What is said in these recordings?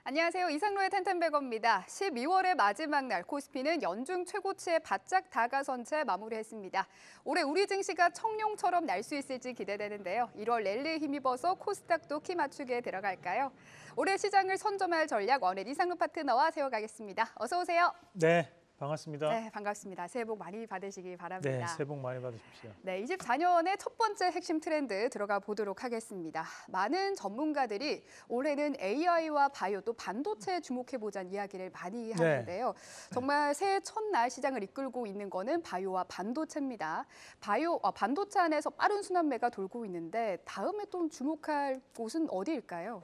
안녕하세요. 이상로의 텐텐베거입니다. 12월의 마지막 날 코스피는 연중 최고치에 바짝 다가선 채 마무리했습니다. 올해 우리 증시가 청룡처럼 날 수 있을지 기대되는데요. 1월 랠리에 힘입어서 코스닥도 키 맞추기에 들어갈까요? 올해 시장을 선점할 전략 원의 이상로 파트너와 세워가겠습니다. 어서 오세요. 네, 반갑습니다. 네, 반갑습니다. 새해 복 많이 받으시기 바랍니다. 네, 새해 복 많이 받으십시오. 네, 24년의 첫 번째 핵심 트렌드 들어가 보도록 하겠습니다. 많은 전문가들이 올해는 AI와 바이오 또 반도체에 주목해보자는 이야기를 많이 하는데요. 정말 새해 첫날 시장을 이끌고 있는 거는 바이오와 반도체입니다. 반도체 안에서 빠른 순환매가 돌고 있는데 다음에 또 주목할 곳은 어디일까요?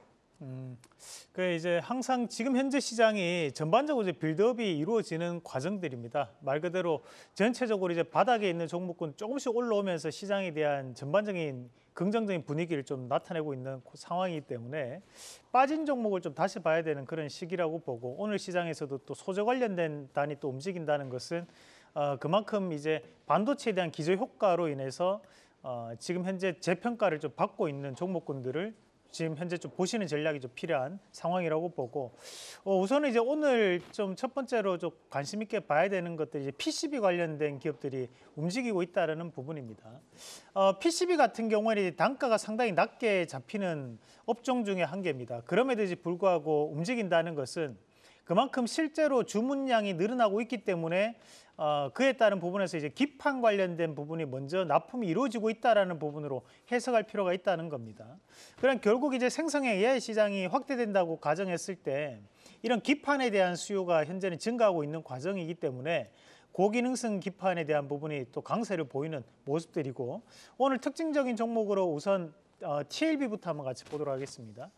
그 이제 항상 지금 현재 시장이 전반적으로 이제 빌드업이 이루어지는 과정들입니다. 말 그대로 전체적으로 이제 바닥에 있는 종목군 조금씩 올라오면서 시장에 대한 전반적인 긍정적인 분위기를 좀 나타내고 있는 상황이기 때문에 빠진 종목을 좀 다시 봐야 되는 그런 시기라고 보고, 오늘 시장에서도 또 소재 관련된 단이 또 움직인다는 것은 그만큼 이제 반도체에 대한 기저 효과로 인해서 지금 현재 재평가를 좀 받고 있는 종목군들을 지금 현재 좀 보시는 전략이 좀 필요한 상황이라고 보고, 우선은 이제 오늘 좀 첫 번째로 좀 관심 있게 봐야 되는 것들이 이제 PCB 관련된 기업들이 움직이고 있다는 부분입니다. PCB 같은 경우에는 이제 단가가 상당히 낮게 잡히는 업종 중에 한 개입니다. 그럼에도 이제 불구하고 움직인다는 것은 그만큼 실제로 주문량이 늘어나고 있기 때문에 그에 따른 부분에서 이제 기판 관련된 부분이 먼저 납품이 이루어지고 있다는 부분으로 해석할 필요가 있다는 겁니다. 그럼 결국 이제 생성형 AI 시장이 확대된다고 가정했을 때 이런 기판에 대한 수요가 현재는 증가하고 있는 과정이기 때문에 고기능성 기판에 대한 부분이 또 강세를 보이는 모습들이고, 오늘 특징적인 종목으로 우선 TLB부터 한번 같이 보도록 하겠습니다.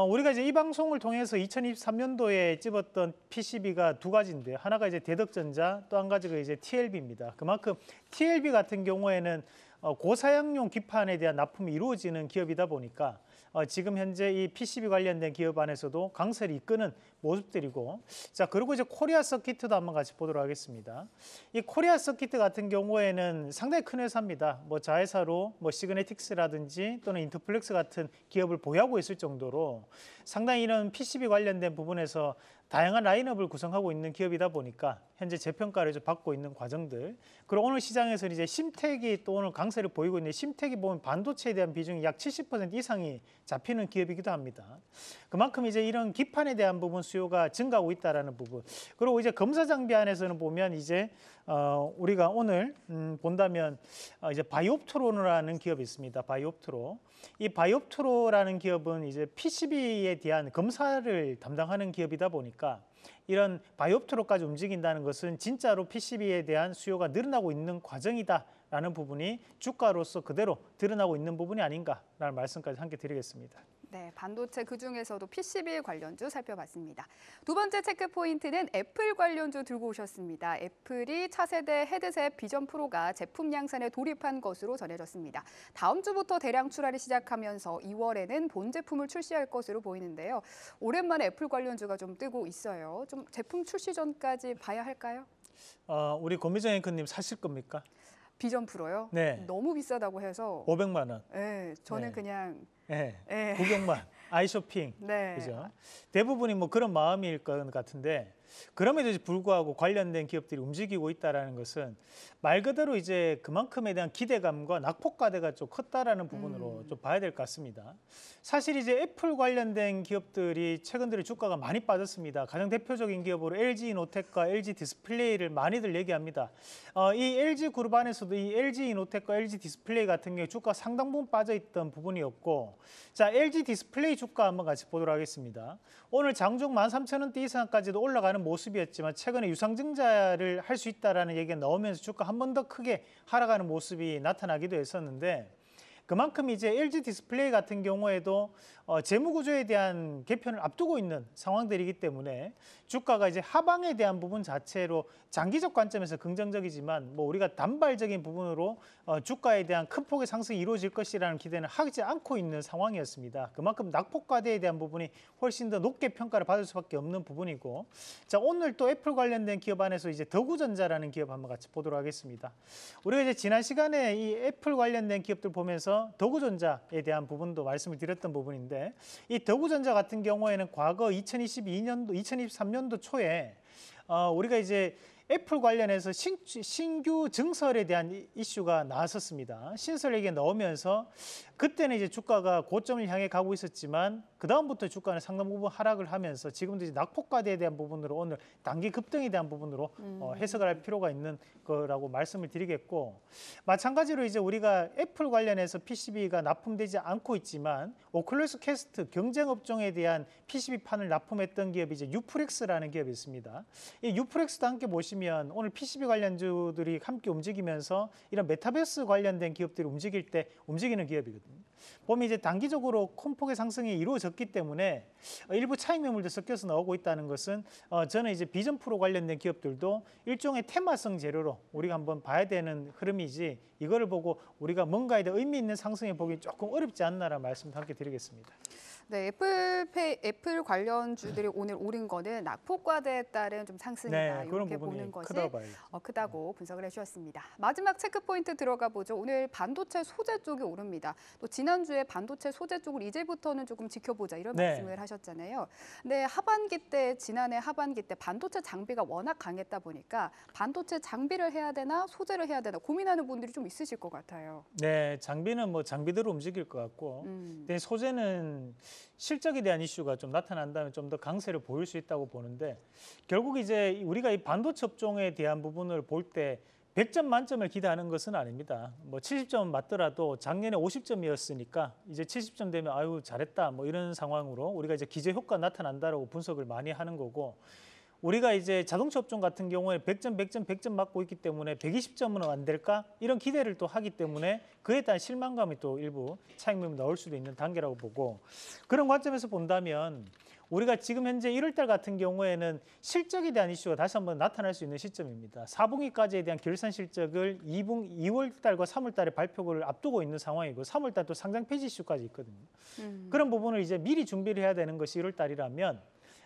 우리가 이제 이 방송을 통해서 2023년도에 집었던 PCB가 두 가지인데, 하나가 이제 대덕전자, 또 한 가지가 이제 TLB입니다. 그만큼 TLB 같은 경우에는 고사양용 기판에 대한 납품이 이루어지는 기업이다 보니까 지금 현재 이 PCB 관련된 기업 안에서도 강세를 이끄는 모습들이고, 자, 그리고 이제 코리아 서키트도 한번 같이 보도록 하겠습니다. 이 코리아 서키트 같은 경우에는 상당히 큰 회사입니다. 뭐 자회사로 뭐 시그네틱스라든지 또는 인터플렉스 같은 기업을 보유하고 있을 정도로 상당히 이런 PCB 관련된 부분에서 다양한 라인업을 구성하고 있는 기업이다 보니까 현재 재평가를 좀 받고 있는 과정들. 그리고 오늘 시장에서는 이제 심텍이 또 오늘 강세를 보이고 있는데, 심텍이 보면 반도체에 대한 비중이 약 70% 이상이 잡히는 기업이기도 합니다. 그만큼 이제 이런 기판에 대한 부분 수요가 증가하고 있다라는 부분. 그리고 이제 검사 장비 안에서는 보면 이제 우리가 오늘 본다면 이제 바이옵트로라는 기업이 있습니다. 바이옵트로. 이 바이옵트로라는 기업은 이제 PCB에 대한 검사를 담당하는 기업이다 보니까 이런 바이옵트로까지 움직인다는 것은 진짜로 PCB에 대한 수요가 늘어나고 있는 과정이다라는 부분이 주가로서 그대로 드러나고 있는 부분이 아닌가라는 말씀까지 함께 드리겠습니다. 네, 반도체 그중에서도 PCB 관련주 살펴봤습니다. 두 번째 체크 포인트는 애플 관련주 들고 오셨습니다. 애플이 차세대 헤드셋 비전 프로가 제품 양산에 돌입한 것으로 전해졌습니다. 다음 주부터 대량 출하를 시작하면서 2월에는 본 제품을 출시할 것으로 보이는데요. 오랜만에 애플 관련주가 좀 뜨고 있어요. 좀 제품 출시 전까지 봐야 할까요? 우리 권미정 앵커님 사실 겁니까? 비전 프로요? 네. 너무 비싸다고 해서 500만 원. 네, 저는 네. 그냥 네. 네. 구경만, 아이쇼핑. 네. 그죠? 대부분이 뭐 그런 마음일 것 같은데, 그럼에도 불구하고 관련된 기업들이 움직이고 있다는 것은 말 그대로 이제 그만큼에 대한 기대감과 낙폭과대가 좀 컸다라는 부분으로 좀 봐야 될 것 같습니다. 사실 이제 애플 관련된 기업들이 최근 들어 주가가 많이 빠졌습니다. 가장 대표적인 기업으로 LG이노텍과 LG디스플레이를 많이들 얘기합니다. 이 LG그룹 안에서도 이 LG이노텍과 LG디스플레이 같은 경우에 주가 상당 부분 빠져있던 부분이었고, 자, LG디스플레이 주가 한번 같이 보도록 하겠습니다. 오늘 장중 13,000원대 이상까지도 올라가는 모습이었지만 최근에 유상증자를 할 수 있다는 얘기가 나오면서 주가 한 번 더 크게 하락하는 모습이 나타나기도 했었는데, 그만큼 이제 LG 디스플레이 같은 경우에도 재무구조에 대한 개편을 앞두고 있는 상황들이기 때문에 주가가 이제 하방에 대한 부분 자체로 장기적 관점에서 긍정적이지만 뭐 우리가 단발적인 부분으로 주가에 대한 큰 폭의 상승이 이루어질 것이라는 기대는 하지 않고 있는 상황이었습니다. 그만큼 낙폭과대에 대한 부분이 훨씬 더 높게 평가를 받을 수밖에 없는 부분이고, 자, 오늘 또 애플 관련된 기업 안에서 이제 더구전자라는 기업 한번 같이 보도록 하겠습니다. 우리가 이제 지난 시간에 이 애플 관련된 기업들 보면서 더구전자에 대한 부분도 말씀을 드렸던 부분인데, 있는데 이 더구전자 같은 경우에는 과거 2022년도, 2023년도 초에 우리가 이제 애플 관련해서 신규 증설에 대한 이슈가 나왔었습니다. 신설 얘기가 나오면서 그때는 이제 주가가 고점을 향해 가고 있었지만 그 다음부터 주가는 상당 부분 하락을 하면서 지금도 이제 낙폭과대에 대한 부분으로 오늘 단기 급등에 대한 부분으로 해석을 할 필요가 있는 거라고 말씀을 드리겠고, 마찬가지로 이제 우리가 애플 관련해서 PCB가 납품되지 않고 있지만 오큘러스 퀘스트 경쟁 업종에 대한 PCB 판을 납품했던 기업이 이제 유프렉스라는 기업이 있습니다. 이 유프렉스도 함께 보시면 오늘 PCB 관련주들이 함께 움직이면서 이런 메타버스 관련된 기업들이 움직일 때 움직이는 기업이거든요. 보면 이제 단기적으로 큰 폭의 상승이 이루어졌기 때문에 일부 차익 매물도 섞여서 나오고 있다는 것은 저는 이제 비전 프로 관련된 기업들도 일종의 테마성 재료로 우리가 한번 봐야 되는 흐름이지, 이거를 보고 우리가 뭔가에 대해 의미 있는 상승에 보기 조금 어렵지 않나라는 말씀도 함께 드리겠습니다. 네, 애플 관련주들이 오늘 오른 거는 낙폭과대에 따른 좀 상승이다. 네, 그런 이렇게 부분이 보는 것이 크다고 봐요. 크다고 분석을 해주셨습니다. 마지막 체크 포인트 들어가 보죠. 오늘 반도체 소재 쪽이 오릅니다. 또 지난주에 반도체 소재 쪽을 이제부터는 조금 지켜보자 이런 네. 말씀을 하셨잖아요. 근데 지난해 하반기 때 반도체 장비가 워낙 강했다 보니까 반도체 장비를 해야 되나 소재를 해야 되나 고민하는 분들이 좀 있으실 것 같아요. 네, 장비는 뭐 장비대로 움직일 것 같고, 근데 소재는 실적에 대한 이슈가 좀 나타난다면 좀 더 강세를 보일 수 있다고 보는데, 결국 이제 우리가 이 반도체 업종에 대한 부분을 볼 때 100점 만점을 기대하는 것은 아닙니다. 뭐 70점 맞더라도 작년에 50점이었으니까 이제 70점 되면 아유 잘했다 뭐 이런 상황으로 우리가 이제 기저 효과 나타난다라고 분석을 많이 하는 거고, 우리가 이제 자동차 업종 같은 경우에 100점 맞고 있기 때문에 120점은 안 될까? 이런 기대를 또 하기 때문에 그에 따른 실망감이 또 일부 차익 매물 나올 수도 있는 단계라고 보고, 그런 관점에서 본다면 우리가 지금 현재 1월 달 같은 경우에는 실적에 대한 이슈가 다시 한번 나타날 수 있는 시점입니다. 4분기까지에 대한 결산 실적을 2월 달과 3월 달에 발표를 앞두고 있는 상황이고 3월 달 또 상장 폐지 이슈까지 있거든요. 그런 부분을 이제 미리 준비를 해야 되는 것이 1월 달이라면,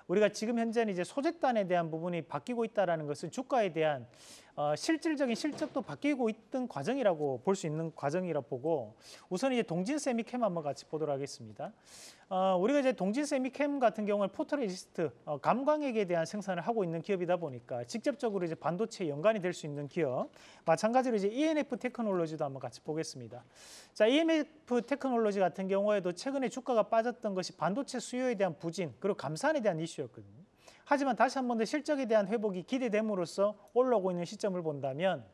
우리가 지금 현재는 이제 소재단에 대한 부분이 바뀌고 있다는 것은 주가에 대한 실질적인 실적도 바뀌고 있던 과정이라고 볼 수 있는 과정이라 보고, 우선 이제 동진 세미캠 한번 같이 보도록 하겠습니다. 우리가 이제 동진 세미캠 같은 경우는 포토레지스트 감광액에 대한 생산을 하고 있는 기업이다 보니까 직접적으로 이제 반도체에 연관이 될 수 있는 기업. 마찬가지로 이제 ENF 테크놀로지도 한번 같이 보겠습니다. 자, ENF 테크놀로지 같은 경우에도 최근에 주가가 빠졌던 것이 반도체 수요에 대한 부진 그리고 감산에 대한 이슈였거든요. 하지만 다시 한 번 더 실적에 대한 회복이 기대됨으로써 올라오고 있는 시점을 본다면,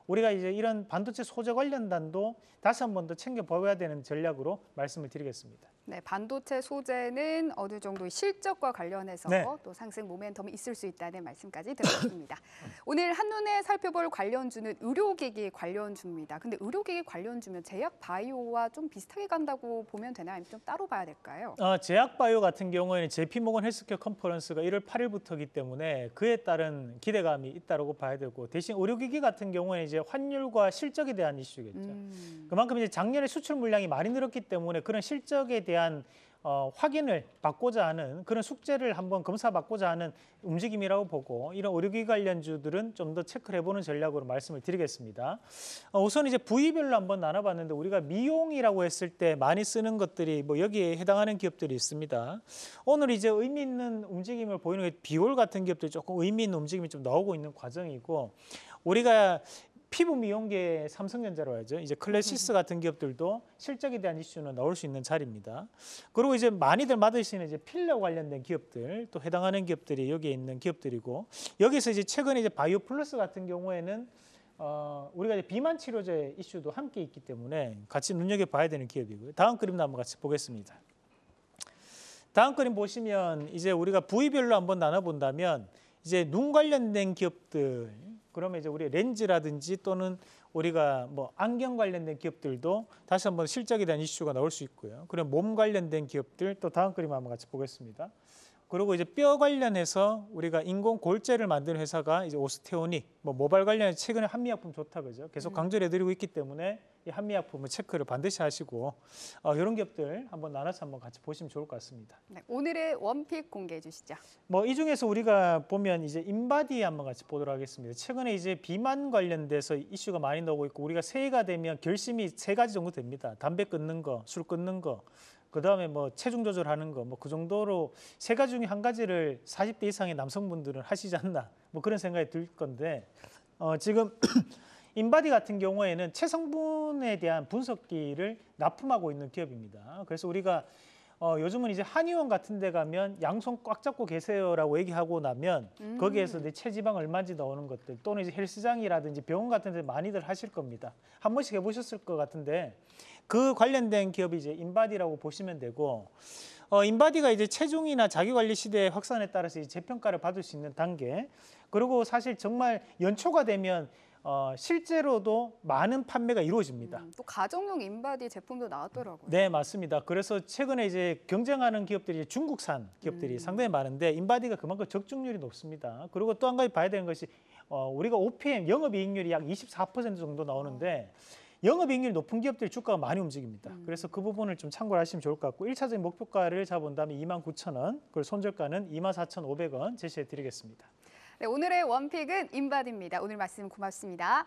우리가 이제 이런 반도체 소재 관련단도 다시 한 번 더 챙겨봐야 되는 전략으로 말씀을 드리겠습니다. 네, 반도체 소재는 어느 정도 실적과 관련해서 네. 또 상승 모멘텀이 있을 수 있다는 말씀까지 들었습니다. 오늘 한눈에 살펴볼 관련주는 의료기기 관련주입니다. 근데 의료기기 관련주면 제약 바이오와 좀 비슷하게 간다고 보면 되나요? 아니면 좀 따로 봐야 될까요? 제약 바이오 같은 경우에는 JP모건 헬스케어 컨퍼런스가 1월 8일부터이기 때문에 그에 따른 기대감이 있다고 봐야 되고, 대신 의료기기 같은 경우에는 이제 환율과 실적에 대한 이슈겠죠. 그만큼 이제 작년에 수출 물량이 많이 늘었기 때문에 그런 실적에 대한 확인을 받고자 하는 그런 숙제를 한번 검사받고자 하는 움직임이라고 보고, 이런 의료기기 관련주들은 좀 더 체크를 해보는 전략으로 말씀을 드리겠습니다. 우선 이제 부위별로 한번 나눠봤는데, 우리가 미용이라고 했을 때 많이 쓰는 것들이 뭐 여기에 해당하는 기업들이 있습니다. 오늘 이제 의미 있는 움직임을 보이는 게 비올 같은 기업들이 조금 의미 있는 움직임이 좀 나오고 있는 과정이고, 우리가 피부 미용계 삼성전자로 하죠. 이제 클래시스 같은 기업들도 실적에 대한 이슈는 나올 수 있는 자리입니다. 그리고 이제 많이들 맡으시는 이제 필러 관련된 기업들 또 해당하는 기업들이 여기에 있는 기업들이고, 여기서 이제 최근에 이제 바이오 플러스 같은 경우에는 우리가 이제 비만 치료제 이슈도 함께 있기 때문에 같이 눈여겨봐야 되는 기업이고요. 다음 그림도 한번 같이 보겠습니다. 다음 그림 보시면 이제 우리가 부위별로 한번 나눠본다면, 이제 눈 관련된 기업들, 그러면 이제 우리 렌즈라든지 또는 우리가 뭐 안경 관련된 기업들도 다시 한번 실적에 대한 이슈가 나올 수 있고요. 그리고 몸 관련된 기업들, 또 다음 그림 한번 같이 보겠습니다. 그리고 이제 뼈 관련해서 우리가 인공 골재를 만드는 회사가 이제 오스테오닉, 뭐 모발 관련해서 최근에 한미약품 좋다 그죠? 계속 강조를 해드리고 있기 때문에 이 한미약품은 체크를 반드시 하시고, 이런 기업들 한번 나눠서 한번 같이 보시면 좋을 것 같습니다. 네, 오늘의 원픽 공개해 주시죠. 뭐 이 중에서 우리가 보면 이제 인바디 한번 같이 보도록 하겠습니다. 최근에 이제 비만 관련돼서 이슈가 많이 나오고 있고, 우리가 새해가 되면 결심이 3가지 정도 됩니다. 담배 끊는 거, 술 끊는 거, 그다음에 뭐 체중 조절하는 거 뭐 그 정도로 세 가지 중에 한 가지를 40대 이상의 남성분들은 하시지 않나 뭐 그런 생각이 들 건데 지금 인바디 같은 경우에는 체성분에 대한 분석기를 납품하고 있는 기업입니다. 그래서 우리가 요즘은 이제 한의원 같은 데 가면 양손 꽉 잡고 계세요라고 얘기하고 나면 거기에서 내 체지방 얼마인지 나오는 것들 또는 이제 헬스장이라든지 병원 같은 데 많이들 하실 겁니다. 한 번씩 해보셨을 것 같은데 그 관련된 기업이 이제 인바디라고 보시면 되고 인바디가 이제 체중이나 자기관리 시대의 확산에 따라서 이제 재평가를 받을 수 있는 단계 그리고 사실 정말 연초가 되면 실제로도 많은 판매가 이루어집니다. 또 가정용 인바디 제품도 나왔더라고요. 네, 맞습니다. 그래서 최근에 이제 경쟁하는 기업들이 중국산 기업들이 상당히 많은데 인바디가 그만큼 적중률이 높습니다. 그리고 또 한 가지 봐야 되는 것이 우리가 OPM 영업이익률이 약 24% 정도 나오는데 영업이익률이 높은 기업들이 주가가 많이 움직입니다. 그래서 그 부분을 좀 참고를 하시면 좋을 것 같고 1차적인 목표가를 잡아본다면 29,000원, 그리고 손절가는 24,500원 제시해 드리겠습니다. 네, 오늘의 원픽은 인바디입니다. 오늘 말씀 고맙습니다.